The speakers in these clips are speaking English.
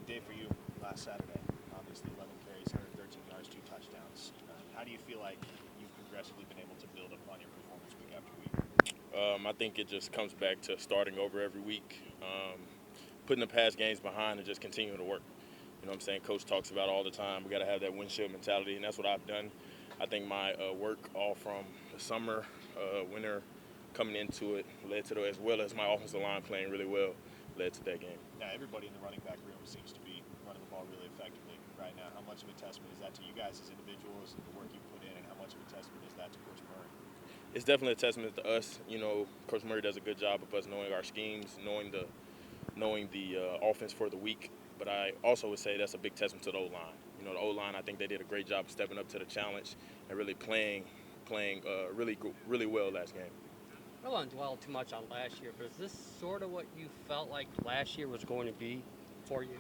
big day for you last Saturday. Obviously, 11 carries, 113 yards, 2 touchdowns. How do you feel like you've progressively been able to build upon your performance week after week? I think it just comes back to starting over every week, putting the past games behind and just continuing to work. You know what I'm saying? Coach talks about all the time. We got to have that windshield mentality, and that's what I've done. I think my work all from the summer, winter, coming into it led to as well as my offensive line playing really well led to that game. Now, everybody in the running back room seems to be running the ball really effectively right now. How much of a testament is that to you guys as individuals and the work you put in, and how much of a testament is that to Coach Murray? It's definitely a testament to us. You know, Coach Murray does a good job of us knowing our schemes, knowing the offense for the week. But I also would say that's a big testament to the O-line. You know, the O-line, I think they did a great job of stepping up to the challenge and really playing really well last game. I don't want to dwell too much on last year, but is this sort of what you felt like last year was going to be for you?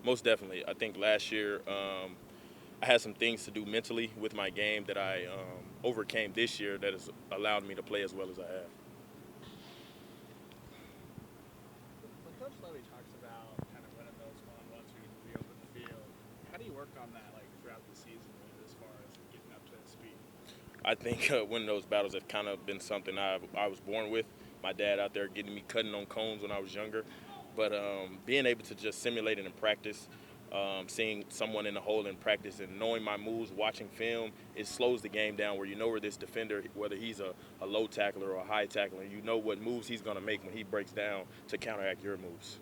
Most definitely. I think last year I had some things to do mentally with my game that I overcame this year that has allowed me to play as well as I have. When Coach Levy talks about kind of winning those one-on-ones where you can be open the field, how do you work on that like throughout the season as far as getting up to speed? I think winning those battles have kind of been something I was born with. My dad out there getting me cutting on cones when I was younger. But being able to just simulate it in practice, seeing someone in the hole in practice and knowing my moves, watching film, it slows the game down where you know where this defender, whether he's a low tackler or a high tackler, you know what moves he's going to make when he breaks down to counteract your moves.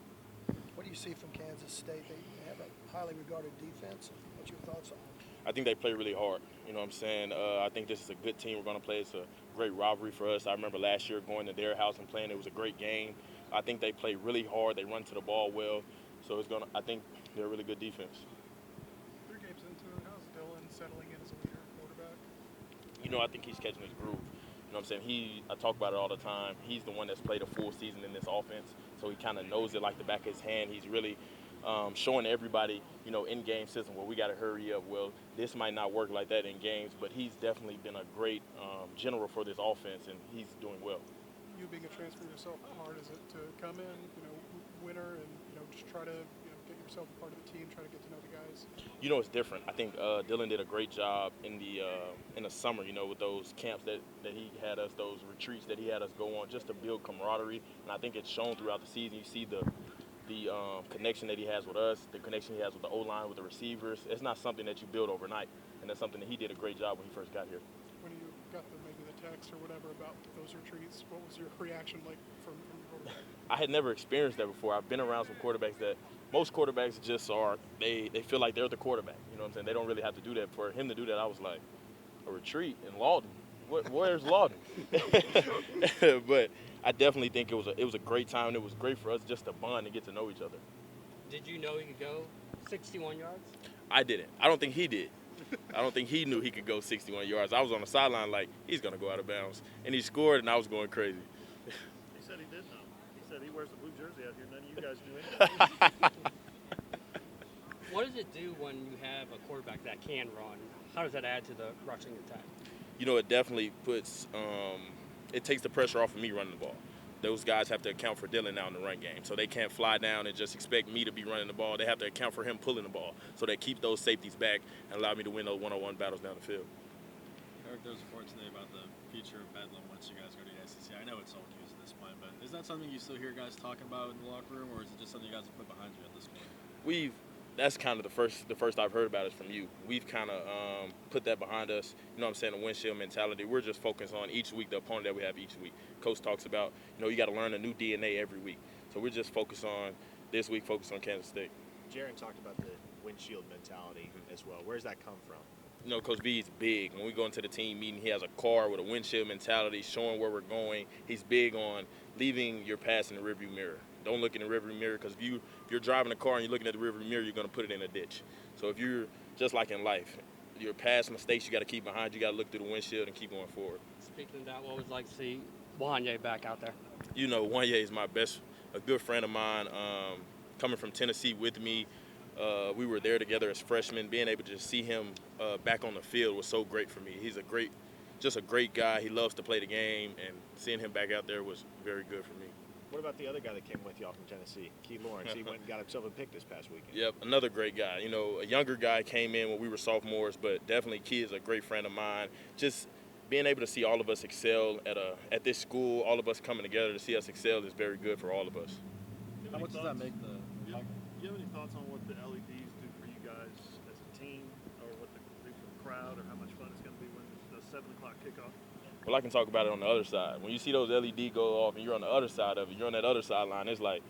What do you see from Kansas State? They have a highly regarded defense. What's your thoughts on it? I think they play really hard. You know what I'm saying? I think this is a good team we're going to play. It's a great rivalry for us. I remember last year going to their house and playing. It was a great game. I think they play really hard. They run to the ball well. So I think they're a really good defense. 3 games into it, how's Dylan settling in as a leader quarterback? You know, I think he's catching his groove. You know what I'm saying? I talk about it all the time. He's the one that's played a full season in this offense, so he kind of knows it like the back of his hand. He's really showing everybody, you know, in-game system, well, we got to hurry up. Well, this might not work like that in games, but he's definitely been a great general for this offense, and he's doing well. You being a transfer yourself, how hard is it to come in, winner, and just try to get yourself a part of the team, try to get to know the guys? You know, it's different. I think Dylan did a great job in the summer, you know, with those camps that he had us, those retreats that he had us go on, just to build camaraderie. And I think it's shown throughout the season. You see the connection that he has with us, the connection he has with the O-line, with the receivers. It's not something that you build overnight, and that's something that he did a great job when he first got here. When you got maybe the text or whatever about those retreats, what was your reaction like from your quarterback? I had never experienced that before. I've been around some quarterbacks that most quarterbacks just are, they feel like they're the quarterback. You know what I'm saying? They don't really have to do that. For him to do that, I was like, a retreat in Lawton? Where's Lawton? But I definitely think it was a great time. It was great for us just to bond and get to know each other. Did you know you could go 61 yards? I didn't. I don't think he did. I don't think he knew he could go 61 yards. I was on the sideline like, he's going to go out of bounds. And he scored, and I was going crazy. He said he did know. He said he wears the blue jersey out here. None of you guys do anything. What does it do when you have a quarterback that can run? How does that add to the rushing attack? You know, it definitely puts it takes the pressure off of me running the ball. Those guys have to account for Dylan now in the run game. So they can't fly down and just expect me to be running the ball. They have to account for him pulling the ball. So they keep those safeties back and allow me to win those one-on-one battles down the field. Eric, there was a report today about the future of Bedlam once you guys go to the SEC. I know it's old news at this point, but is that something you still hear guys talking about in the locker room, or is it just something you guys have put behind you at this point? That's kind of the first I've heard about it from you. We've kind of put that behind us. You know what I'm saying, the windshield mentality. We're just focused on each week, the opponent that we have each week. Coach talks about, you got to learn a new DNA every week. So we're just focused on this week, focused on Kansas State. Jaron talked about the windshield mentality as well. Where's that come from? You know, Coach V is big. When we go into the team meeting, he has a car with a windshield mentality, showing where we're going. He's big on leaving your past in the rearview mirror. Don't look in the rearview mirror, because if you're driving a car and you're looking at the rearview mirror, you're going to put it in a ditch. So if you're just like in life, your past mistakes you got to keep behind. You got to look through the windshield and keep going forward. Speaking of that, what was it like to see Wanye back out there? You know, Wanye is a good friend of mine. Coming from Tennessee with me, we were there together as freshmen. Being able to just see him back on the field was so great for me. He's just a great guy. He loves to play the game, and seeing him back out there was very good for me. What about the other guy that came with y'all from Tennessee, Key Lawrence? He went and got himself a pick this past weekend. Yep, another great guy. You know, a younger guy came in when we were sophomores, but definitely Key is a great friend of mine. Just being able to see all of us excel at this school, all of us coming together to see us excel is very good for all of us. How much does that make the? Do you have any thoughts on what the LEDs do for you guys as a team, or what they do for the crowd, or how much fun it's going to be when the 7 o'clock kickoff? Well, I can talk about it on the other side. When you see those LED go off and you're on the other side of it, you're on that other sideline, it's like,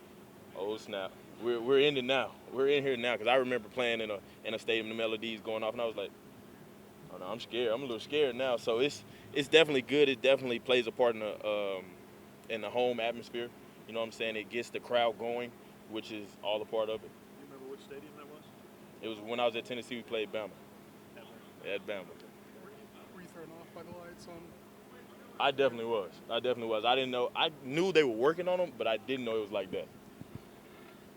oh snap, we're in it now. We're in here now. Because I remember playing in a stadium, the LEDs going off, and I was like, oh no, I'm scared. I'm a little scared now. So it's definitely good. It definitely plays a part in the home atmosphere. You know what I'm saying? It gets the crowd going, which is all a part of it. Do you remember which stadium that was? It was when I was at Tennessee, we played Bama. At Bama. Were you thrown off by the lights on? I definitely was. I didn't know. I knew they were working on them, but I didn't know it was like that.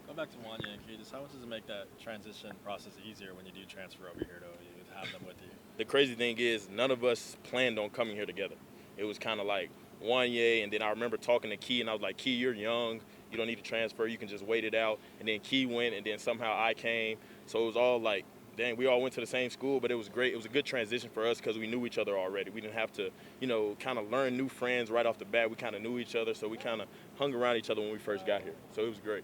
Go back to Wanya and Keys. How much does it make that transition process easier when you do transfer over here to OU to have them with you? The crazy thing is, none of us planned on coming here together. It was kind of like Wanya, and then I remember talking to Key, and I was like, Key, you're young. You don't need to transfer. You can just wait it out. And then Key went, and then somehow I came. So it was all like, dang, we all went to the same school, but it was great. It was a good transition for us because we knew each other already. We didn't have to, kind of learn new friends right off the bat. We kind of knew each other, so we kind of hung around each other when we first got here. So it was great.